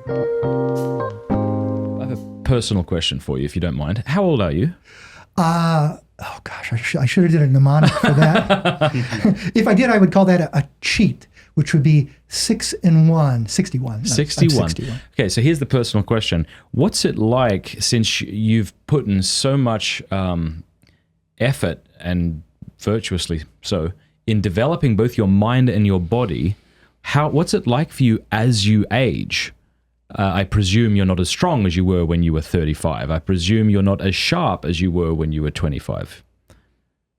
I have a personal question for you, if you don't mind. How old are you? Oh gosh, I should have did a mnemonic for that. If I did, I would call that a cheat, which would be 6 and 1, 61. 61. Okay, so here's the personal question. What's it like, since you've put in so much effort, and virtuously so, in developing both your mind and your body, what's it like for you as you age? I presume you're not as strong as you were when you were 35. I presume you're not as sharp as you were when you were 25.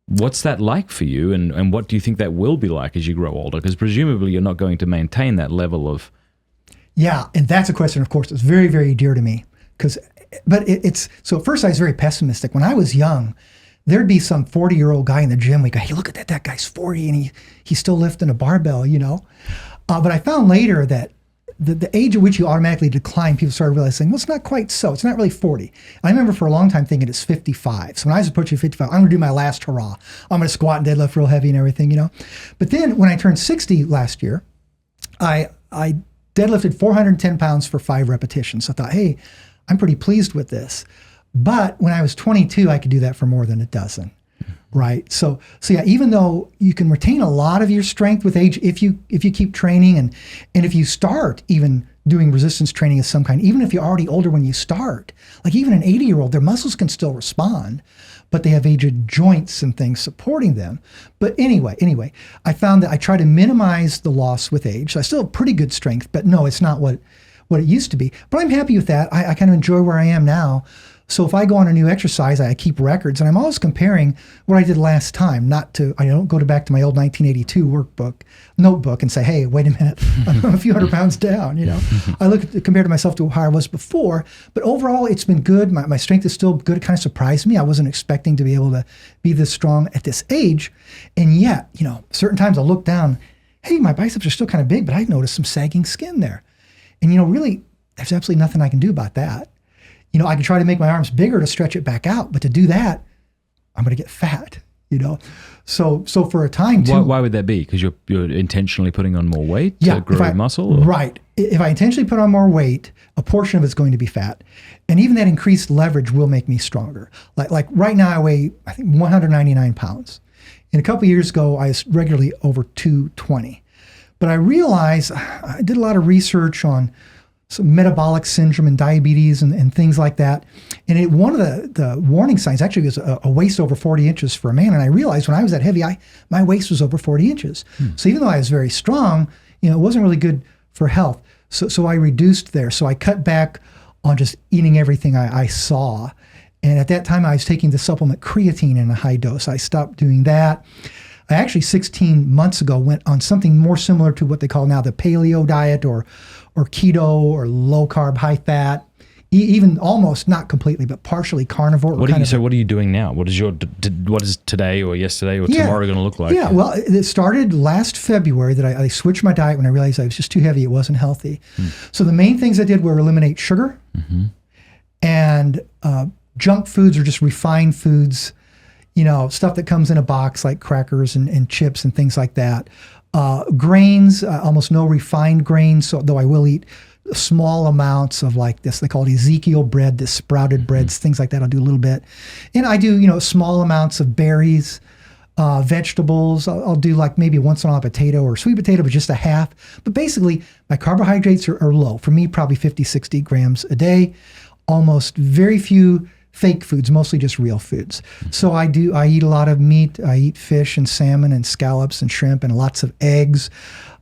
What's that like for you, and what do you think that will be like as you grow older? Because presumably you're not going to maintain that level of... Yeah, and that's a question, of course, that's very, very dear to me. But so at first I was very pessimistic. When I was young, there'd be some 40-year-old guy in the gym. We go, hey, look at that guy's 40 and he's still lifting a barbell, you know? But I found later that the age at which you automatically decline, people started realizing, well, it's not quite so. It's not really 40. I remember for a long time thinking it's 55. So when I was approaching 55, I'm going to do my last hurrah. I'm going to squat and deadlift real heavy and everything, you know. But then when I turned 60 last year, I deadlifted 410 pounds for 5 repetitions. So I thought, hey, I'm pretty pleased with this. But when I was 22, I could do that for more than a dozen. Right. So yeah, even though you can retain a lot of your strength with age, if you keep training and if you start even doing resistance training of some kind, even if you're already older when you start, like even an 80-year-old, their muscles can still respond, but they have aged joints and things supporting them. But anyway, I found that I try to minimize the loss with age. So I still have pretty good strength, but no, it's not what it used to be. But I'm happy with that. I kind of enjoy where I am now. So if I go on a new exercise, I keep records, and I'm always comparing what I did last time. I don't go back to my old 1982 notebook and say, hey, wait a minute, I'm a few hundred pounds down, you know. I compare to myself to how I was before, but overall it's been good. My strength is still good. It kind of surprised me. I wasn't expecting to be able to be this strong at this age. And yet, you know, certain times I'll look down, hey, my biceps are still kind of big, but I noticed some sagging skin there. And, you know, really, there's absolutely nothing I can do about that. You know, I can try to make my arms bigger to stretch it back out, but to do that, I'm going to get fat, you know. So for a time too. Why would that be? Because you're intentionally putting on more weight to grow muscle? Or? Right. If I intentionally put on more weight, a portion of it's going to be fat. And even that increased leverage will make me stronger. Like right now I weigh, I think, 199 pounds. And a couple of years ago, I was regularly over 220. But I realized, I did a lot of research on some metabolic syndrome and diabetes and things like that. And one of the warning signs actually was a waist over 40 inches for a man. And I realized when I was that heavy, my waist was over 40 inches. So even though I was very strong, you know, it wasn't really good for health. So I reduced there. So I cut back on just eating everything I saw. And at that time, I was taking the supplement creatine in a high dose. I stopped doing that. I actually 16 months ago went on something more similar to what they call now the paleo diet or keto or low carb, high fat, even almost not completely, but partially carnivore. What are you doing now? What is today or yesterday or tomorrow going to look like? Yeah, well, it started last February that I switched my diet when I realized I was just too heavy. It wasn't healthy. So the main things I did were eliminate sugar and junk foods or just refined foods, you know, stuff that comes in a box like crackers and chips and things like that. Grains, almost no refined grains, so though I will eat small amounts of like this, they call it Ezekiel bread, this sprouted breads, things like that. I'll do a little bit. And I do, you know, small amounts of berries, vegetables. I'll do like maybe once in a while a potato or sweet potato, but just a half. But basically, my carbohydrates are low. For me, probably 50, 60 grams a day. Almost very few fake foods, mostly just real foods. So I eat a lot of meat. I eat fish and salmon and scallops and shrimp and lots of eggs.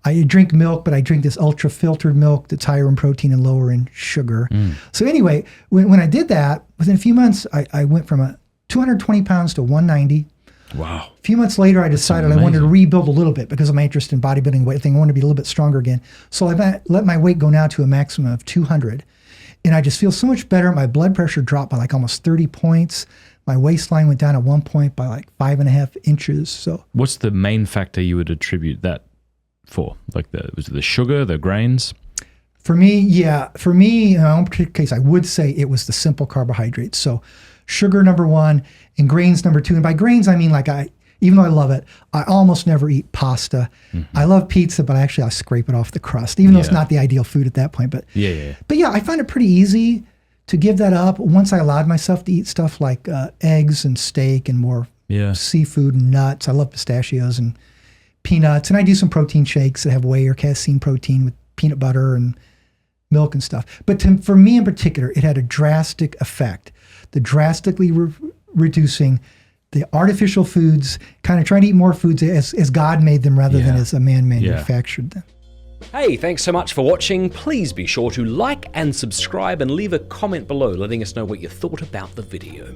I drink milk, but I drink this ultra filtered milk that's higher in protein and lower in sugar. So anyway, when I did that, within a few months, I went from 220 pounds to 190. Wow. A few months later, I decided I wanted to rebuild a little bit because of my interest in bodybuilding weight thing. I wanted to be a little bit stronger again. So I let my weight go now to a maximum of 200. And I just feel so much better. My blood pressure dropped by like almost 30 points. My waistline went down at one point by like 5.5 inches. So, what's the main factor you would attribute that for? Like was it the sugar, the grains? For me, in my own particular case, I would say it was the simple carbohydrates. So sugar, number one, and grains, number two. And by grains, I mean like Even though I love it, I almost never eat pasta. I love pizza, but I scrape it off the crust, even though it's not the ideal food at that point. But yeah, I find it pretty easy to give that up once I allowed myself to eat stuff like eggs and steak and more seafood and nuts. I love pistachios and peanuts, and I do some protein shakes that have whey or casein protein with peanut butter and milk and stuff. But for me in particular, it had a drastic effect. The drastically reducing the artificial foods, kind of trying to eat more foods as God made them rather than as a man manufactured them. Hey, thanks so much for watching. Please be sure to like and subscribe and leave a comment below letting us know what you thought about the video.